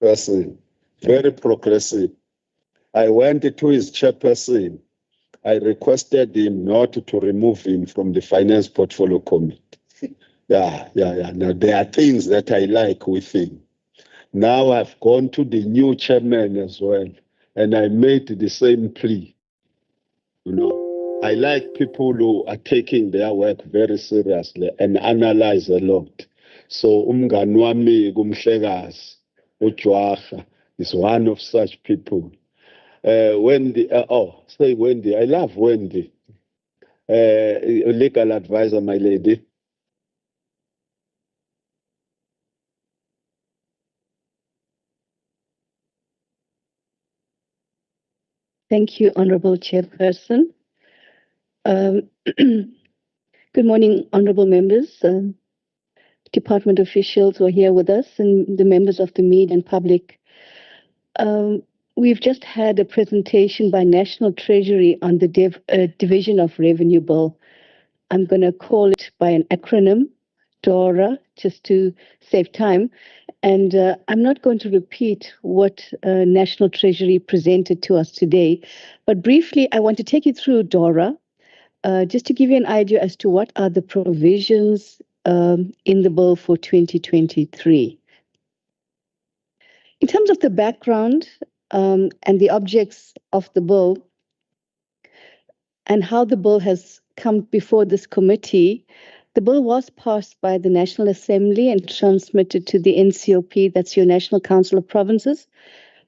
person, very progressive. I went to his chairperson. I requested him not to remove him from the Finance Portfolio Committee. Yeah. Now, there are things that I like with him. Now I've gone to the new chairman as well, and I made the same plea. I like people who are taking their work very seriously and analyze a lot. So umngani wami kumhlekazi uJwaha is one of such people. Wendy, Wendy, I love Wendy. Legal advisor, my lady. Thank you, Honorable Chairperson. Good morning, honorable members, department officials who are here with us, and the members of the media and public. We've just had a presentation by National Treasury on the Division of Revenue Bill. I'm going to call it by an acronym, DORA, just to save time. And I'm not going to repeat what National Treasury presented to us today, but briefly, I want to take you through DORA, just to give you an idea as to what are the provisions in the bill for 2023. In terms of the background and the objects of the bill and how the bill has come before this committee, the bill was passed by the National Assembly and transmitted to the NCOP, that's your National Council of Provinces,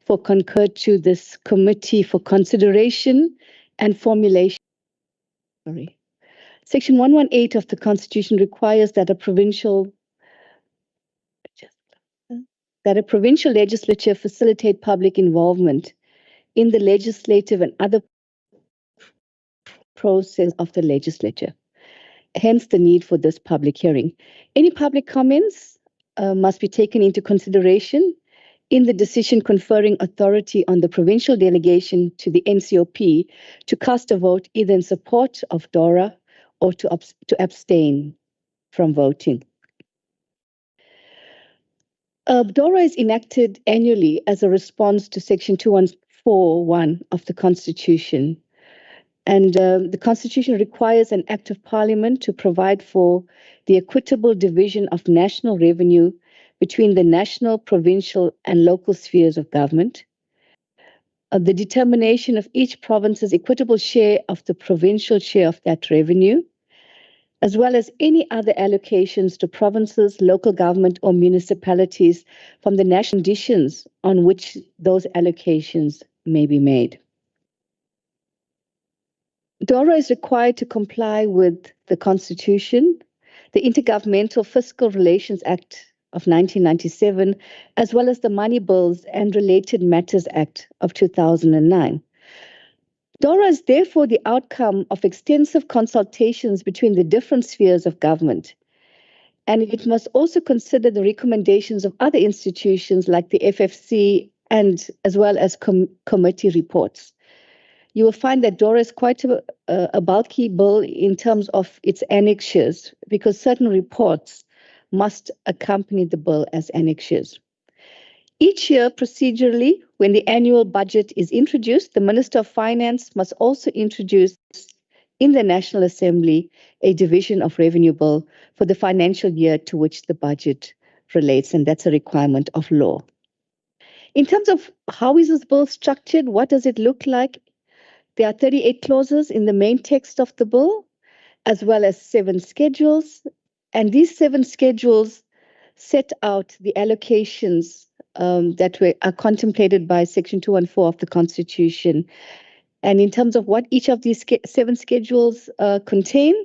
for concurred to this committee for consideration and formulation. Section 118 of the Constitution requires that a provincial legislature facilitate public involvement in the legislative and other process of the legislature. Hence the need for this public hearing. Any public comments must be taken into consideration in the decision conferring authority on the provincial delegation to the NCOP to cast a vote either in support of DORA or to abstain from voting. DORA is enacted annually as a response to Section 2141 of the Constitution. And the Constitution requires an Act of Parliament to provide for the equitable division of national revenue between the national, provincial, and local spheres of government, the determination of each province's equitable share of the provincial share of that revenue, as well as any other allocations to provinces, local government, or municipalities from the national conditions on which those allocations may be made. DORA is required to comply with the Constitution, the Intergovernmental Fiscal Relations Act of 1997, as well as the Money Bills and Related Matters Act of 2009. DORA is therefore the outcome of extensive consultations between the different spheres of government, and it must also consider the recommendations of other institutions like the FFC and as well as committee reports. You will find that DORA is quite a bulky bill in terms of its annexures because certain reports must accompany the bill as annexures. Each year, procedurally, when the annual budget is introduced, the Minister of Finance must also introduce in the National Assembly a division of revenue bill for the financial year to which the budget relates, and that's a requirement of law. In terms of how is this bill structured, what does it look like? There are 38 clauses in the main text of the bill, as well as 7 schedules, and these 7 schedules set out the allocations that are contemplated by Section 214 of the Constitution. And in terms of what each of these 7 schedules contain,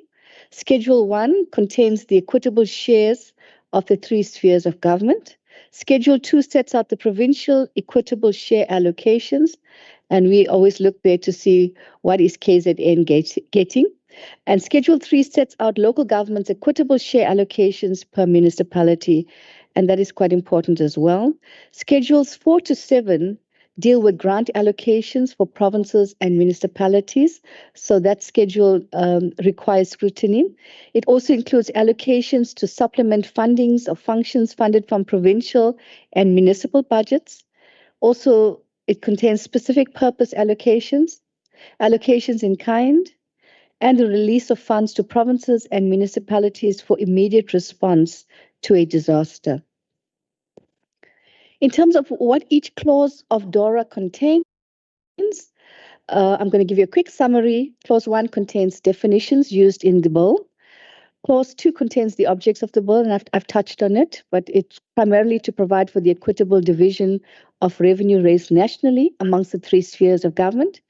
Schedule 1 contains the equitable shares of the 3 spheres of government. Schedule 2 sets out the provincial equitable share allocations, and we always look there to see what is KZN getting. And Schedule 3 sets out local government's equitable share allocations per municipality, and that is quite important as well. Schedules 4 to 7 deal with grant allocations for provinces and municipalities. So that schedule requires scrutiny. It also includes allocations to supplement fundings of functions funded from provincial and municipal budgets. Also, it contains specific purpose allocations, allocations in kind, and the release of funds to provinces and municipalities for immediate response to a disaster. In terms of what each clause of DORA contains, I'm going to give you a quick summary. Clause 1 contains definitions used in the bill. Clause 2 contains the objects of the bill, and I've touched on it, but it's primarily to provide for the equitable division of revenue raised nationally amongst the three spheres of government.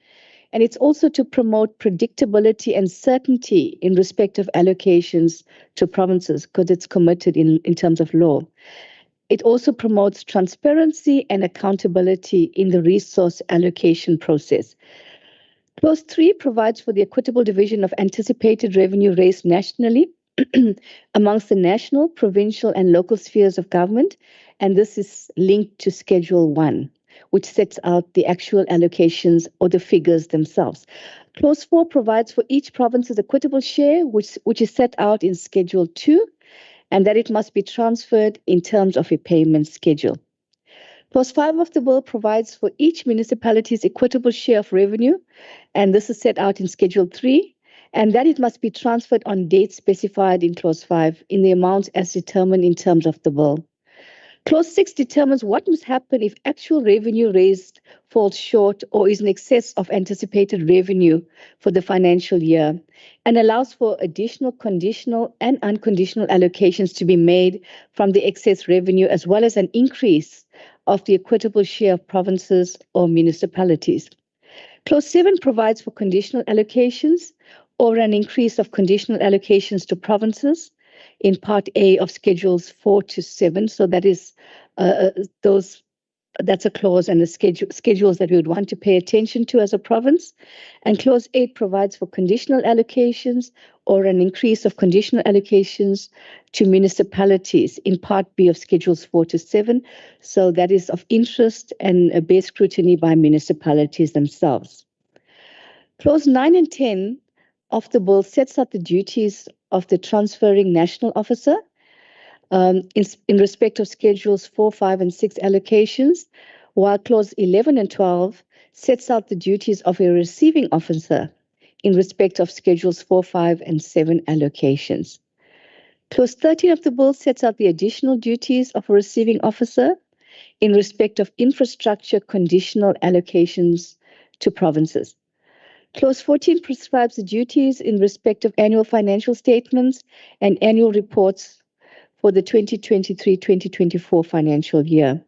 And it's also to promote predictability and certainty in respect of allocations to provinces, because it's committed in terms of law. It also promotes transparency and accountability in the resource allocation process. Clause 3 provides for the equitable division of anticipated revenue raised nationally amongst the national, provincial, and local spheres of government, and this is linked to Schedule 1, which sets out the actual allocations or the figures themselves. Clause 4 provides for each province's equitable share, which is set out in Schedule 2, and that it must be transferred in terms of a payment schedule. Clause 5 of the bill provides for each municipality's equitable share of revenue, and this is set out in Schedule 3, and that it must be transferred on dates specified in Clause 5 in the amounts as determined in terms of the bill. Clause 6 determines what must happen if actual revenue raised falls short or is in excess of anticipated revenue for the financial year, and allows for additional conditional and unconditional allocations to be made from the excess revenue, as well as an increase of the equitable share of provinces or municipalities. Clause 7 provides for conditional allocations or an increase of conditional allocations to provinces in Part A of Schedules 4 to 7. So that is that's a clause and the schedules that we would want to pay attention to as a province. And Clause 8 provides for conditional allocations or an increase of conditional allocations to municipalities in Part B of Schedules 4 to 7. So that is of interest and bears scrutiny by municipalities themselves. Clause 9 and 10 of the bill sets out the duties of the transferring national officer in respect of Schedules 4, 5, and 6 allocations, while Clause 11 and 12 sets out the duties of a receiving officer in respect of Schedules 4, 5, and 7 allocations. Clause 13 of the bill sets out the additional duties of a receiving officer in respect of infrastructure conditional allocations to provinces. Clause 14 prescribes the duties in respect of annual financial statements and annual reports for the 2023-2024 financial year.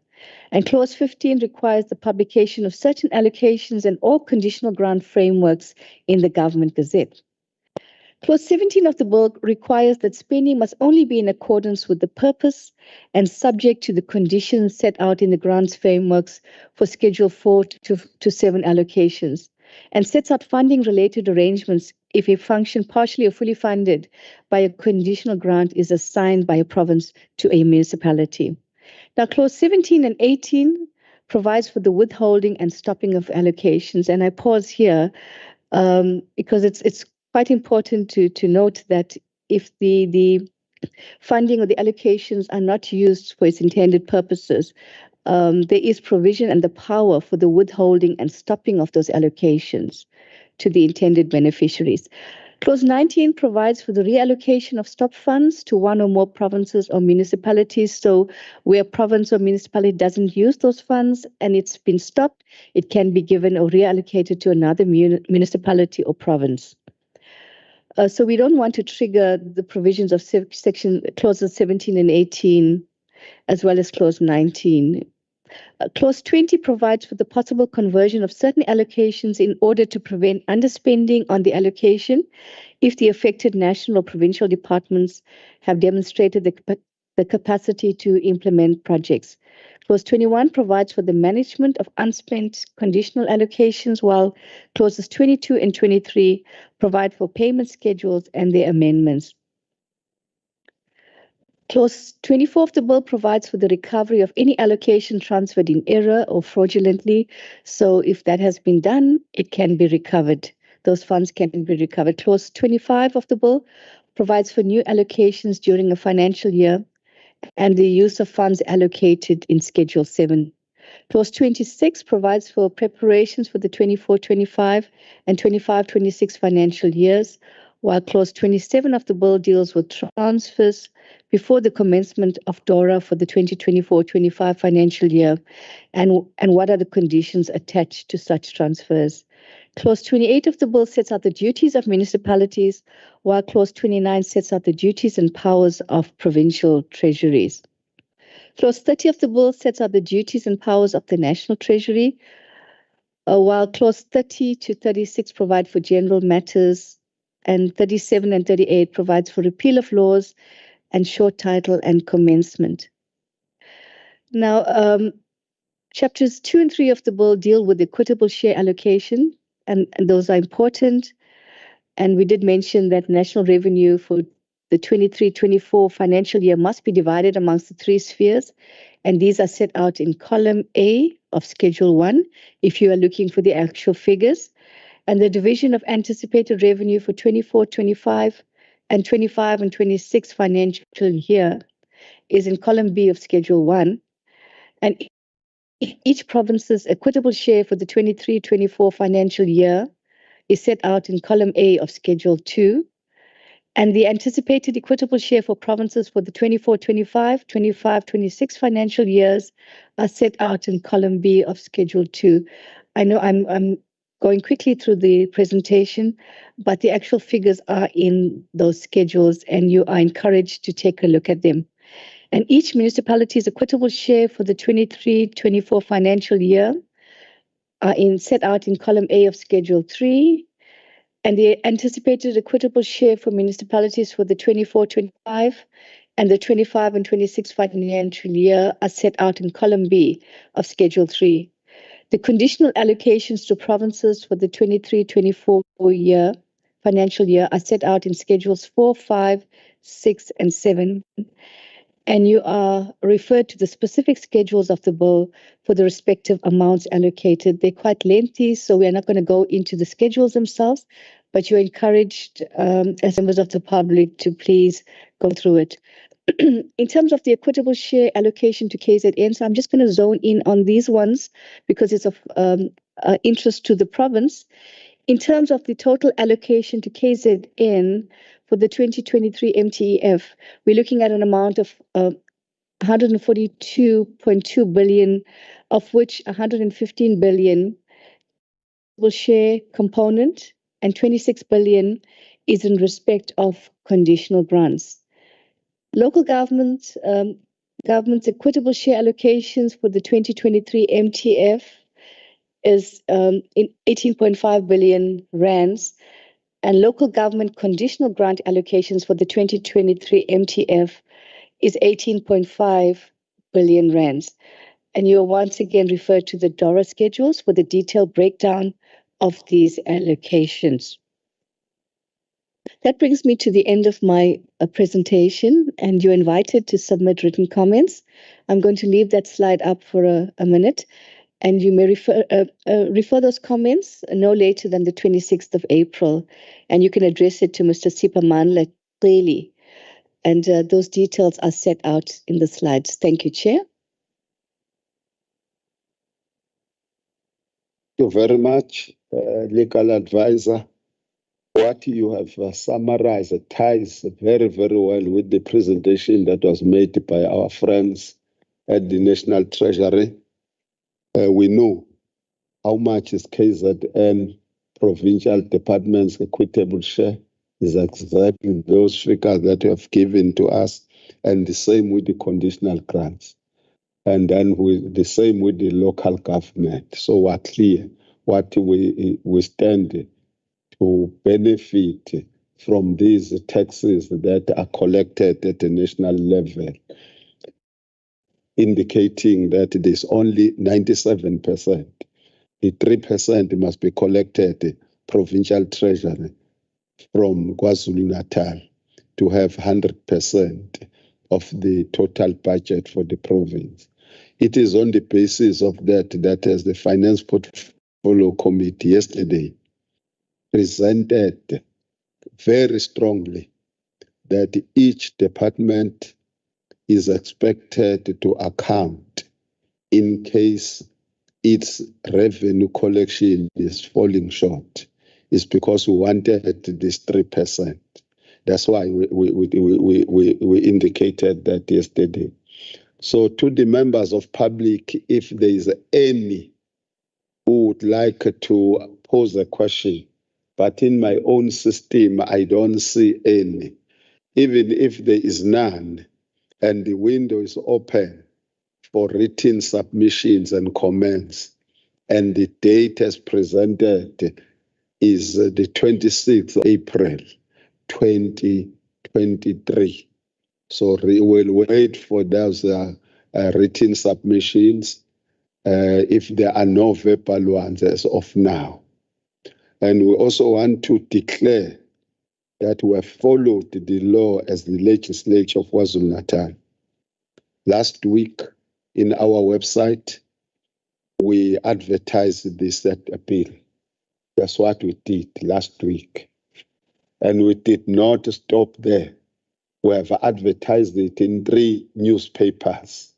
And Clause 15 requires the publication of certain allocations and all conditional grant frameworks in the Government Gazette. Clause 17 of the bill requires that spending must only be in accordance with the purpose and subject to the conditions set out in the grants frameworks for Schedule 4 to 7 allocations, and sets out funding-related arrangements if a function partially or fully funded by a conditional grant is assigned by a province to a municipality. Now, Clause 17 and 18 provides for the withholding and stopping of allocations, and I pause here because it's quite important to note that if the funding or the allocations are not used for its intended purposes, there is provision and the power for the withholding and stopping of those allocations to the intended beneficiaries. Clause 19 provides for the reallocation of stop funds to one or more provinces or municipalities. So where a province or municipality doesn't use those funds and it's been stopped, it can be given or reallocated to another municipality or province. So we don't want to trigger the provisions of clauses 17 and 18, as well as clause 19. Clause 20 provides for the possible conversion of certain allocations in order to prevent underspending on the allocation if the affected national or provincial departments have demonstrated the capacity to implement projects. Clause 21 provides for the management of unspent conditional allocations, while clauses 22 and 23 provide for payment schedules and their amendments. Clause 24 of the bill provides for the recovery of any allocation transferred in error or fraudulently. So if that has been done, it can be recovered. Those funds can be recovered. Clause 25 of the bill provides for new allocations during a financial year and the use of funds allocated in Schedule 7. Clause 26 provides for preparations for the 24-25 and 25-26 financial years, while Clause 27 of the bill deals with transfers before the commencement of DORA for the 2024-25 financial year and what are the conditions attached to such transfers. Clause 28 of the bill sets out the duties of municipalities, while Clause 29 sets out the duties and powers of provincial treasuries. Clause 30 of the bill sets out the duties and powers of the National Treasury, while Clause 30 to 36 provide for general matters, and 37 and 38 provides for repeal of laws and short title and commencement. Now, chapters 2 and 3 of the bill deal with equitable share allocation, and those are important. And we did mention that national revenue for the 23-24 financial year must be divided amongst the three spheres, and these are set out in column A of Schedule 1, if you are looking for the actual figures. And the division of anticipated revenue for 24-25 and 25 and 26 financial year is in column B of Schedule 1. And each province's equitable share for the 23-24 financial year is set out in column A of Schedule 2. And the anticipated equitable share for provinces for the 24-25, 25-26 financial years are set out in column B of Schedule 2. I know I'm going quickly through the presentation, but the actual figures are in those schedules, and you are encouraged to take a look at them. And each municipality's equitable share for the 23-24 financial year are set out in column A of Schedule 3. And the anticipated equitable share for municipalities for the 24-25 and the 25 and 26 financial year are set out in column B of Schedule 3. The conditional allocations to provinces for the 23-24 financial year are set out in Schedules 4, 5, 6, and 7. And you are referred to the specific schedules of the bill for the respective amounts allocated. They're quite lengthy, so we're not going to go into the schedules themselves, but you're encouraged as members of the public to please go through it. In terms of the equitable share allocation to KZN, so I'm just going to zone in on these ones because it's of interest to the province. In terms of the total allocation to KZN for the 2023 MTEF, we're looking at an amount of 142.2 billion, of which 115 billion will share component and 26 billion is in respect of conditional grants. Local government's equitable share allocations for the 2023 MTF is in 18.5 billion rands, and local government conditional grant allocations for the 2023 MTF is 18.5 billion rands. And you're once again referred to the DORA schedules for the detailed breakdown of these allocations. That brings me to the end of my presentation, and you're invited to submit written comments. I'm going to leave that slide up for a minute, and you may refer those comments no later than the 26th of April, and you can address it to Mr. Sipamandla clearly, and those details are set out in the slides. Thank you, Chair. Thank you very much, legal advisor. What you have summarized ties very, very well with the presentation that was made by our friends at the National Treasury. We know how much is KZN provincial department's equitable share is exactly those figures that you have given to us, and the same with the conditional grants. And then the same with the local government. So we're clear what we stand to benefit from these taxes that are collected at the national level, indicating that there's only 97%. The 3% must be collected provincial treasury from KwaZulu-Natal to have 100% of the total budget for the province. It is on the basis of that as the Finance Portfolio Committee yesterday presented very strongly that each department is expected to account in case its revenue collection is falling short. It's because we wanted this 3%. That's why we indicated that yesterday. So to the members of public, if there is any who would like to pose a question, but in my own system, I don't see any. Even if there is none, and the window is open for written submissions and comments, and the date as presented is the 26th of April, 2023. So we'll wait for those written submissions if there are no verbal ones as of now. And we also want to declare that we have followed the law as the legislature of KwaZulu-Natal. Last week in our website, we advertised this appeal. That's what we did last week. And we did not stop there. We have advertised it in 3 newspapers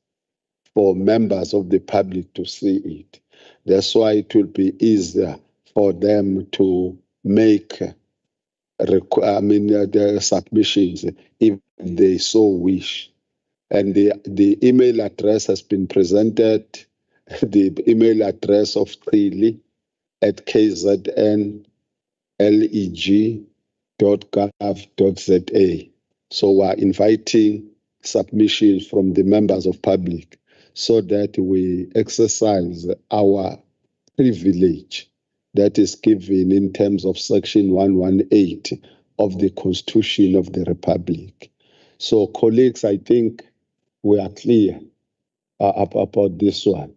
for members of the public to see it. That's why it will be easier for them to make their submissions if they so wish. And the email address has been presented, the email address of Treasury at kznleg.gov.za. So we're inviting submissions from the members of public so that we exercise our privilege that is given in terms of Section 118 of the Constitution of the Republic. So, colleagues, I think we are clear about this one.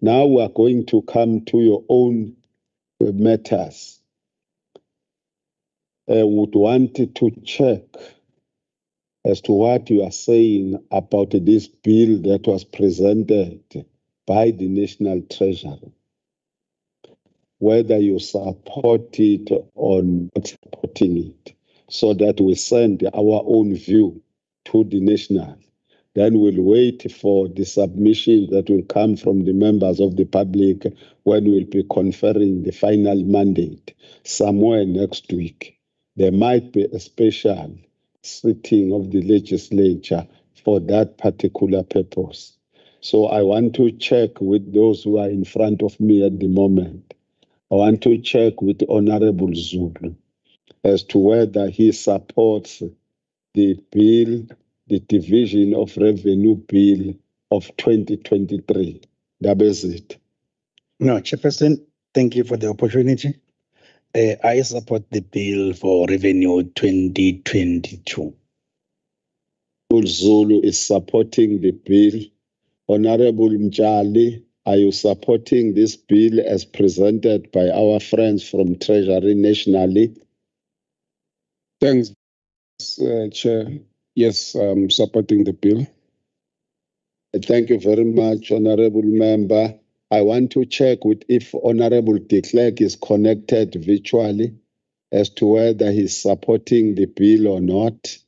Now we are going to come to your own matters. I would want to check as to what you are saying about this bill that was presented by the National Treasury, whether you support it or not supporting it, so that we send our own view to the National. Then we'll wait for the submission that will come from the members of the public when we'll be conferring the final mandate somewhere next week. There might be a special sitting of the legislature for that particular purpose. So I want to check with those who are in front of me at the moment. I want to check with Honorable Zulu as to whether he supports the bill, the Division of Revenue Bill of 2023. That is it. No, Chairperson, thank you for the opportunity. I support the bill for revenue 2022. Zulu is supporting the bill. Honorable Mjali, are you supporting this bill as presented by our friends from Treasury nationally? Thanks, Chair. Yes, I'm supporting the bill. Thank you very much, Honorable Member. I want to check with if Honorable de Klerk is connected virtually as to whether he's supporting the bill or not.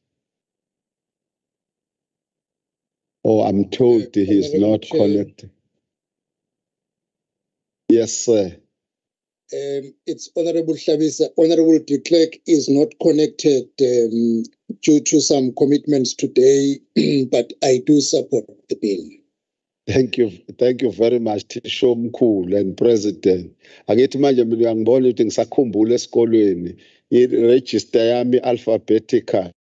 Or I'm told he's not connected. Yes, sir. It's Honorable Shabisa. Honorable de Klerk is not connected due to some commitments today, but I do support the bill. Thank you very much, Tisho Mkhulu and President. Angithi manje mina uyangibona ukuthi ngisakhumbula esikolweni i-register yami alphabetical,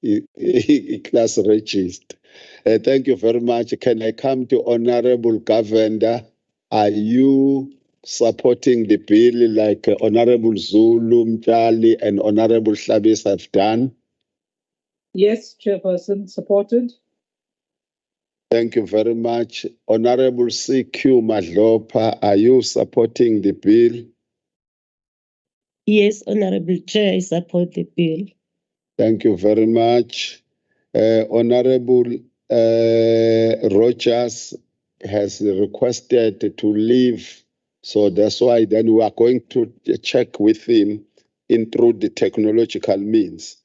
i-class register. Thank you very much. Can I come to Honorable Governor? Are you supporting the bill like Honorable Zulu, Mtali, and Honorable Shabis have done? Yes, Chairperson, supported. Thank you very much. Honorable CQ Madlopa, are you supporting the bill? Yes, Honorable Chair, I support the bill. Thank you very much. Honorable Rogers has requested to leave, so that's why then we are going to check with him through the technological means.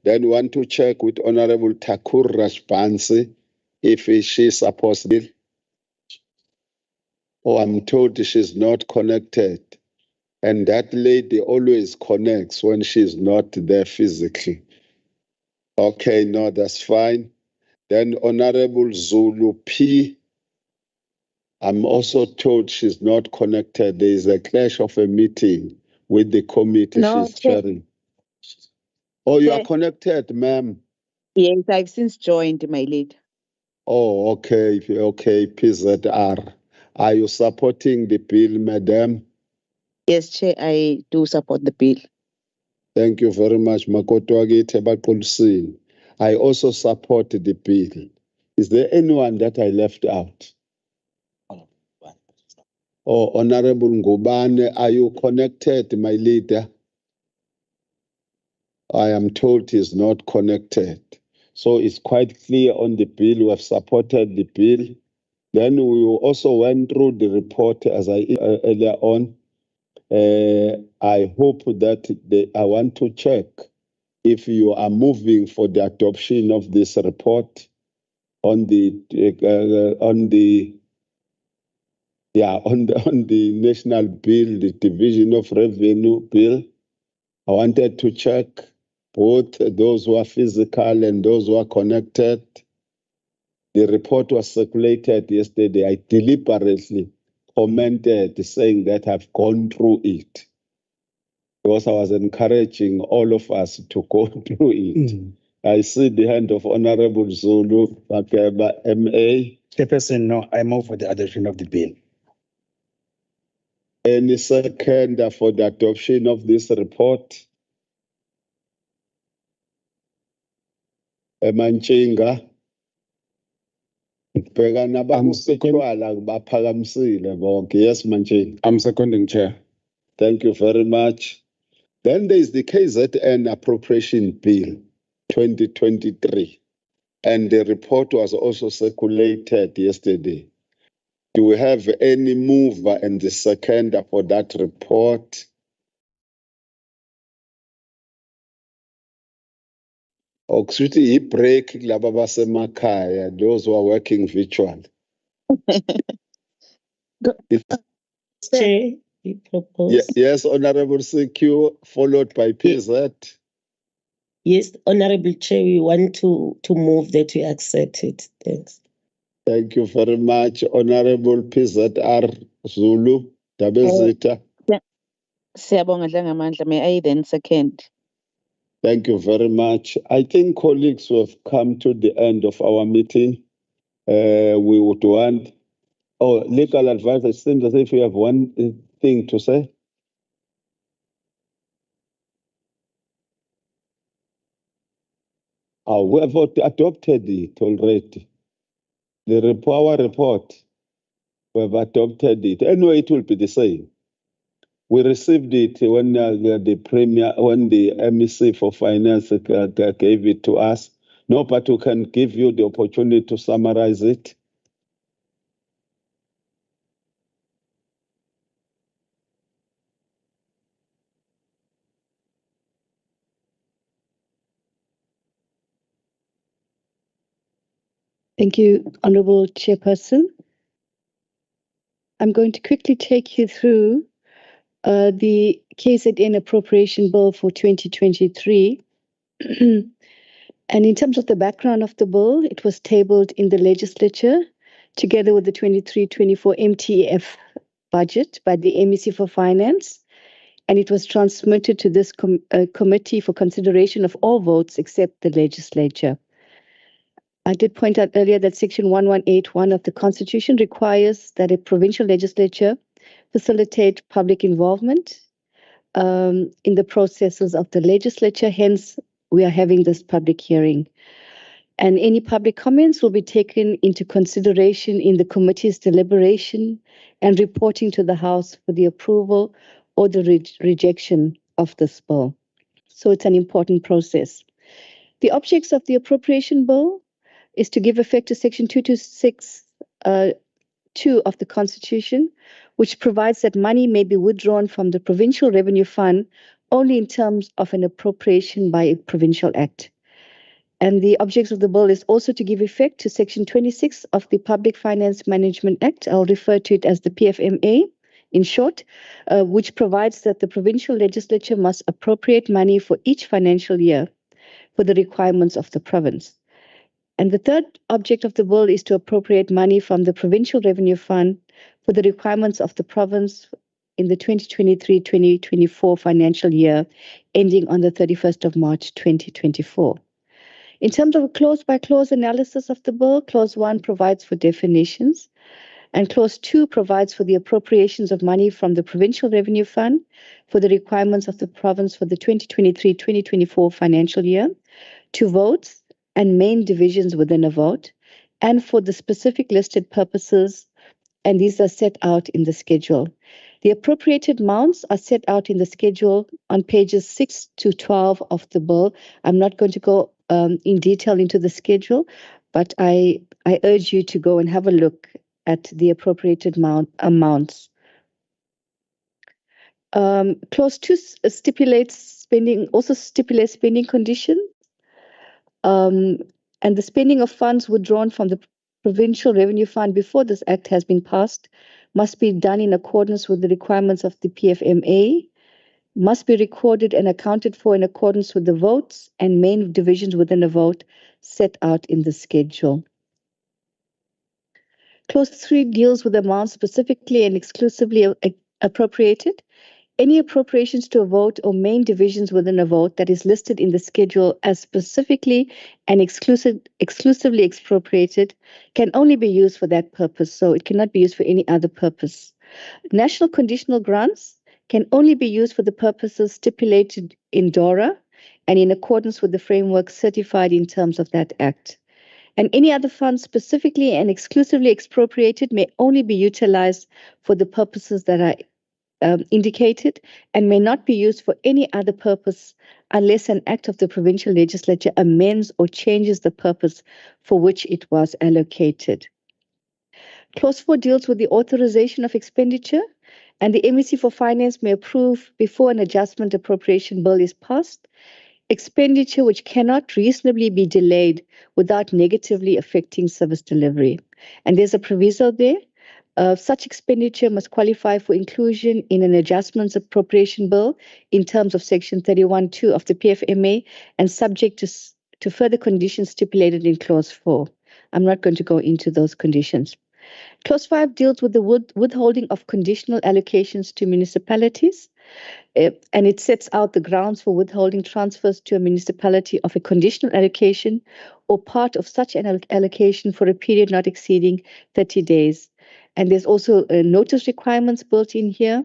Then we want to check with Honorable Thakur Rajbansi if she's supposed to. Oh, I'm told she's not connected. And that lady always connects when she's not there physically. Okay, no, that's fine. Then Honorable Zulu P, I'm also told she's not connected. There is a clash of a meeting with the committee she's chairing. Oh, you are connected, ma'am. Yes, I've since joined, my lead. Oh, okay, okay, PZR. Are you supporting the bill, madam? Yes, Chair, I do support the bill. Thank you very much, Makotwagi Tebakulsin. I also support the bill. Is there anyone that I left out? Oh, Honorable Ngubane, are you connected, my leader? I am told he's not connected. So it's quite clear on the bill. We have supported the bill. Then we also went through the report as I earlier on. I hope that I want to check if you are moving for the adoption of this report on the national bill, the division of revenue bill. I wanted to check both those who are physical and those who are connected. The report was circulated yesterday. I deliberately commented saying that I've gone through it because I was encouraging all of us to go through it. I see the hand of Honorable Zulu, Makeba, MA. Chairperson, no, I move for the adoption of the bill. Any second for the adoption of this report? Manchinga. Yes, Manchinga. I'm seconding, Chair. Thank you very much. Then there is the KZN Appropriation Bill 2023. And the report was also circulated yesterday. Do we have any mover and the second for that report? Okushuthi break laba basemakhaya, those who are working virtual. Chair, we propose. Yes, Honorable CQ, followed by PZ. Yes, Honorable Chair, we want to move that we accept it. Thanks. Thank you very much, Honorable PZR Zulu, Dabezita. Siyabonga Dlangamandla. May I then second? Thank you very much. I think colleagues who have come to the end of our meeting. We would want, legal advisor, it seems as if you have one thing to say. We have adopted it already. Our report, we have adopted it. Anyway, it will be the same. We received it when when the MEC for Finance gave it to us. No, but we can give you the opportunity to summarize it. Thank you, Honorable Chairperson. I'm going to quickly take you through the KZN Appropriation Bill for 2023. And in terms of the background of the bill, it was tabled in the legislature together with the 23-24 MTF budget by the MEC for Finance. And it was transmitted to this committee for consideration of all votes except the legislature. I did point out earlier that Section 1181 of the Constitution requires that a provincial legislature facilitate public involvement in the processes of the legislature. Hence, we are having this public hearing. And any public comments will be taken into consideration in the committee's deliberation and reporting to the House for the approval or the rejection of this bill. So it's an important process. The objects of the appropriation bill is to give effect to Section 226 2 of the Constitution, which provides that money may be withdrawn from the Provincial Revenue Fund only in terms of an appropriation by a provincial act. And the objects of the bill is also to give effect to Section 26 of the Public Finance Management Act. I'll refer to it as the PFMA in short, which provides that the provincial legislature must appropriate money for each financial year for the requirements of the province. And the third object of the bill is to appropriate money from the Provincial Revenue Fund for the requirements of the province in the 2023-2024 financial year ending on the 31st of March 2024. In terms of a clause-by-clause analysis of the bill, Clause 1 provides for definitions, and Clause 2 provides for the appropriations of money from the Provincial Revenue Fund for the requirements of the province for the 2023-2024 financial year to votes and main divisions within a vote, and for the specific listed purposes, and these are set out in the schedule. The appropriated amounts are set out in the schedule on pages 6 to 12 of the bill. I'm not going to go in detail into the schedule, but I urge you to go and have a look at the appropriated amounts. Clause 2 stipulates spending conditions. And the spending of funds withdrawn from the Provincial Revenue Fund before this Act has been passed must be done in accordance with the requirements of the PFMA, must be recorded and accounted for in accordance with the votes and main divisions within a vote set out in the schedule. Clause 3 deals with amounts specifically and exclusively appropriated. Any appropriations to a vote or main divisions within a vote that is listed in the schedule as specifically and exclusively expropriated can only be used for that purpose, so it cannot be used for any other purpose. National conditional grants can only be used for the purposes stipulated in DORA and in accordance with the framework certified in terms of that Act. And any other funds specifically and exclusively expropriated may only be utilized for the purposes that are indicated and may not be used for any other purpose unless an act of the provincial legislature amends or changes the purpose for which it was allocated. Clause 4 deals with the authorization of expenditure, and the MEC for Finance may approve before an adjustment appropriation bill is passed expenditure which cannot reasonably be delayed without negatively affecting service delivery. And there's a proviso there. Such expenditure must qualify for inclusion in an adjustments appropriation bill in terms of Section 31(2) of the PFMA and subject to further conditions stipulated in Clause 4. I'm not going to go into those conditions. Clause 5 deals with the withholding of conditional allocations to municipalities, and it sets out the grounds for withholding transfers to a municipality of a conditional allocation or part of such an allocation for a period not exceeding 30 days. And there's also notice requirements built in here.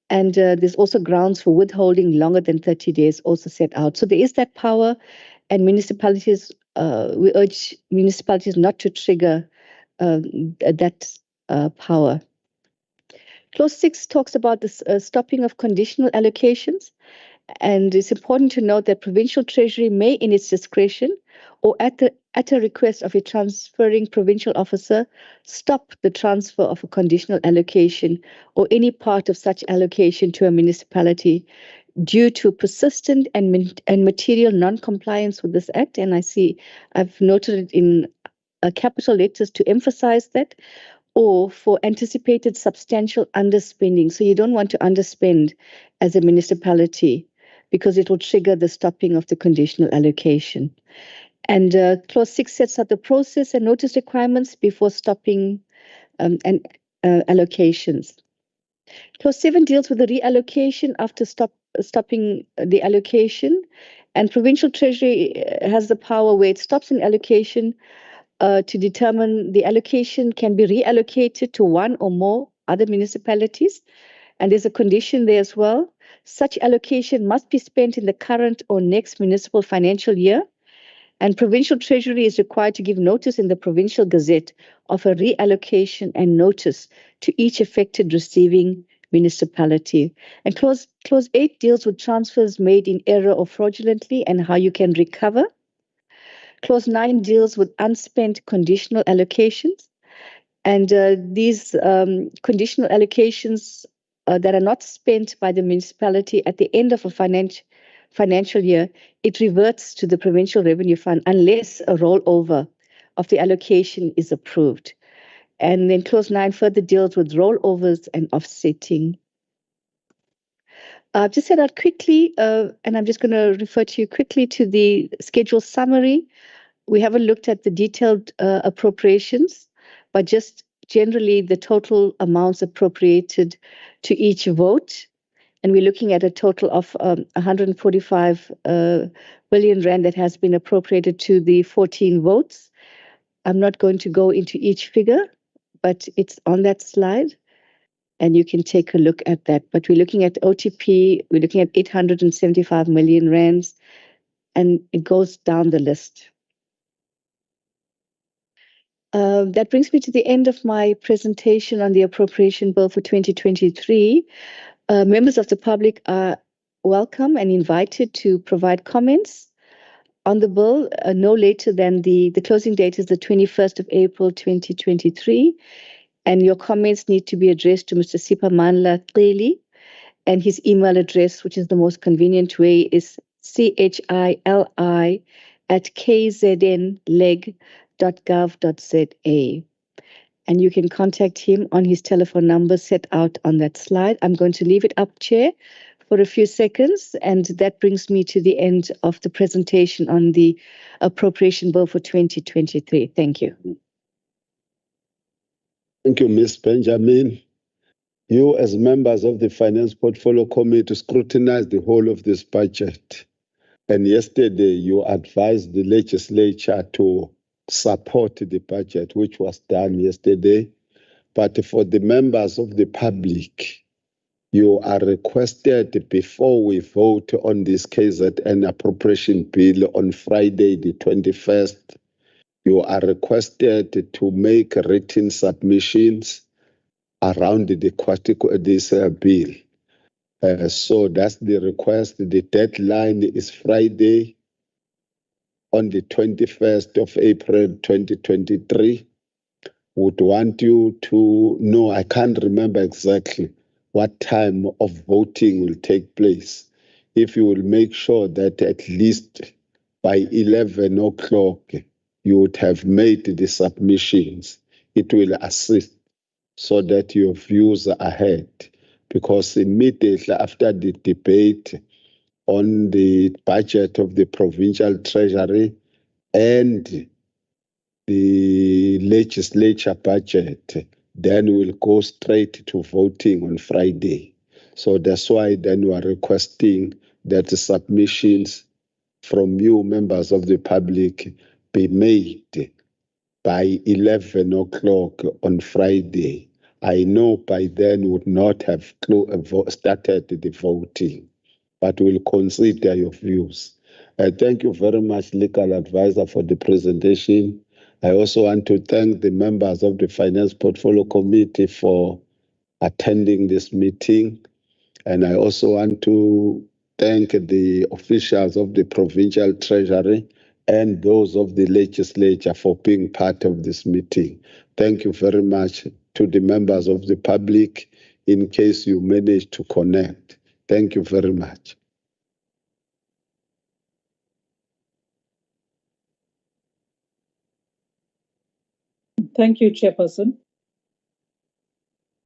And there's also grounds for withholding longer than 30 days also set out. So there is that power, and municipalities, we urge municipalities not to trigger that power. Clause 6 talks about the stopping of conditional allocations. And it's important to note that Provincial Treasury may, in its discretion, or at a request of a transferring provincial officer, stop the transfer of a conditional allocation or any part of such allocation to a municipality due to persistent and material non-compliance with this Act. And I've noted it in capital letters to emphasize that, or for anticipated substantial underspending. So you don't want to underspend as a municipality because it will trigger the stopping of the conditional allocation. And Clause 6 sets out the process and notice requirements before stopping allocations. Clause 7 deals with the reallocation after stopping the allocation. And Provincial Treasury has the power where it stops an allocation to determine the allocation can be reallocated to one or more other municipalities. And there's a condition there as well. Such allocation must be spent in the current or next municipal financial year. And Provincial Treasury is required to give notice in the Provincial Gazette of a reallocation and notice to each affected receiving municipality. And Clause 8 deals with transfers made in error or fraudulently and how you can recover. Clause 9 deals with unspent conditional allocations. And these conditional allocations that are not spent by the municipality at the end of a financial year, it reverts to the Provincial Revenue Fund unless a rollover of the allocation is approved. And then clause 9 further deals with rollovers and offsetting. I've just set out quickly, and I'm just going to refer to you quickly to the schedule summary. We haven't looked at the detailed appropriations, but just generally the total amounts appropriated to each vote. And we're looking at a total of 145 billion rand that has been appropriated to the 14 votes. I'm not going to go into each figure, but it's on that slide. And you can take a look at that. But we're looking at OTP, we're looking at 875 million rands, and it goes down the list. That brings me to the end of my presentation on the appropriation bill for 2023. Members of the public are welcome and invited to provide comments on the bill no later than the closing date is the 21st of April 2023. And your comments need to be addressed to Mr. Siphamandla Celi, and his email address, which is the most convenient way, is chili@kznleg.gov.za. And you can contact him on his telephone number set out on that slide. I'm going to leave it up, Chair, for a few seconds, and that brings me to the end of the presentation on the appropriation bill for 2023. Thank you. Thank you, Ms. Benjamin. You, as members of the Finance Portfolio Committee, scrutinize the whole of this budget. And yesterday, you advised the legislature to support the budget, which was done yesterday. But for the members of the public, you are requested before we vote on this KZN appropriation bill on Friday, the 21st, you are requested to make written submissions around this bill. So that's the request. The deadline is Friday on the 21st of April 2023. Would want you to know, I can't remember exactly what time of voting will take place. If you will make sure that at least by 11 o'clock, you would have made the submissions, it will assist so that your views are ahead. Because immediately after the debate on the budget of the Provincial Treasury and the legislature budget, then we'll go straight to voting on Friday. So that's why then we are requesting that the submissions from you, members of the public, be made by 11 o'clock on Friday. I know by then would not have started the voting, but we'll consider your views. Thank you very much, Legal Advisor, for the presentation. I also want to thank the members of the Finance Portfolio Committee for attending this meeting. And I also want to thank the officials of the Provincial Treasury and those of the legislature for being part of this meeting. Thank you very much to the members of the public in case you manage to connect. Thank you very much. Thank you, Chairperson.